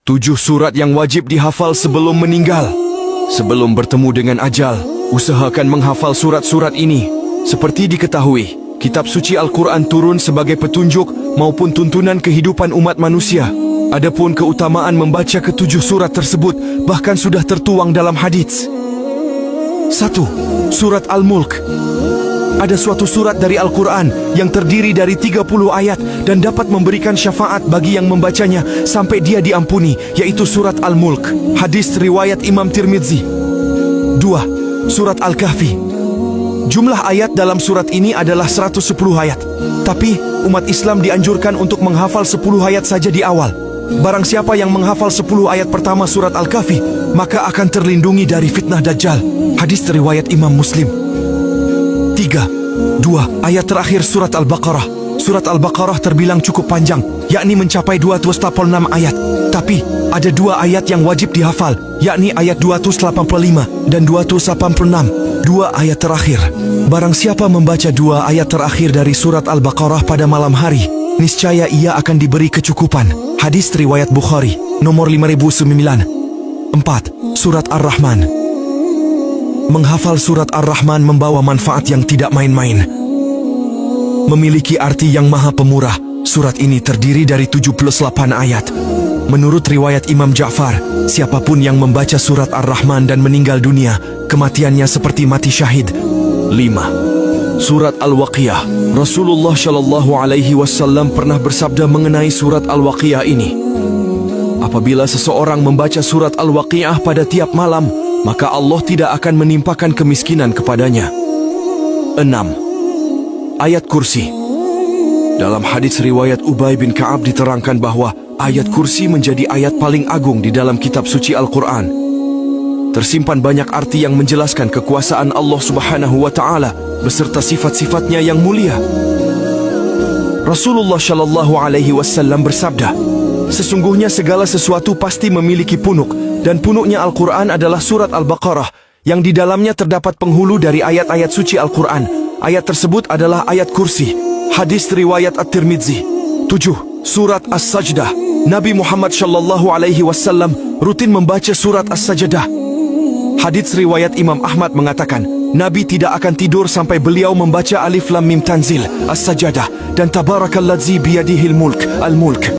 7 surat yang wajib dihafal sebelum meninggal. Sebelum bertemu dengan ajal, usahakan menghafal surat-surat ini. Seperti diketahui, kitab suci Al-Quran turun sebagai petunjuk maupun tuntunan kehidupan umat manusia. Adapun keutamaan membaca ke-7 surat tersebut bahkan sudah tertuang dalam hadits. 1. Surat Al-Mulk. Ada suatu surat dari Al-Quran yang terdiri dari 30 ayat dan dapat memberikan syafaat bagi yang membacanya sampai dia diampuni, yaitu surat Al-Mulk. Hadis riwayat Imam Tirmidzi. 2. Surat Al-Kahfi. Jumlah ayat dalam surat ini adalah 110 ayat. Tapi umat Islam dianjurkan untuk menghafal 10 ayat saja di awal. Barang siapa yang menghafal 10 ayat pertama surat Al-Kahfi, maka akan terlindungi dari fitnah Dajjal. Hadis riwayat Imam Muslim. 3. 2 ayat terakhir surat Al-Baqarah. Surat Al-Baqarah terbilang cukup panjang, yakni mencapai 286 ayat. Tapi ada 2 ayat yang wajib dihafal, yakni ayat 285 dan 286. 2 ayat terakhir. Barang siapa membaca 2 ayat terakhir dari surat Al-Baqarah pada malam hari, niscaya ia akan diberi kecukupan. Hadis riwayat Bukhari, nomor 5009. 4. Surat Ar-Rahman. Menghafal surat Ar-Rahman membawa manfaat yang tidak main-main. Memiliki arti yang maha pemurah. Surat ini terdiri dari 78 ayat. Menurut riwayat Imam Ja'far, siapapun yang membaca surat Ar-Rahman dan meninggal dunia, kematiannya seperti mati syahid. 5. Surat Al-Waqiah. Rasulullah Shallallahu Alaihi Wasallam pernah bersabda mengenai surat Al-Waqiah ini. Apabila seseorang membaca surat Al-Waqiah pada tiap malam, maka Allah tidak akan menimpakan kemiskinan kepadanya. 6. Ayat kursi. Dalam hadis riwayat Ubay bin Ka'ab diterangkan bahwa ayat kursi menjadi ayat paling agung di dalam kitab suci Al-Quran. Tersimpan banyak arti yang menjelaskan kekuasaan Allah Subhanahu wa Ta'ala beserta sifat-sifatnya yang mulia. Rasulullah Shallallahu Alaihi Wasallam bersabda, sesungguhnya segala sesuatu pasti memiliki punuk, dan punuknya Al-Quran adalah surat Al-Baqarah, yang di dalamnya terdapat penghulu dari ayat-ayat suci Al-Quran. Ayat tersebut adalah ayat kursi. Hadis riwayat At-Tirmidzi. 7. Surat As-Sajdah. Nabi Muhammad Shallallahu Alaihi Wasallam rutin membaca surat As-Sajdah. Hadits riwayat Imam Ahmad mengatakan, Nabi tidak akan tidur sampai beliau membaca Alif Lam Mim Tanzil, As-Sajdah, dan Tabarakalladzi biyadihil mulk, Al-Mulk.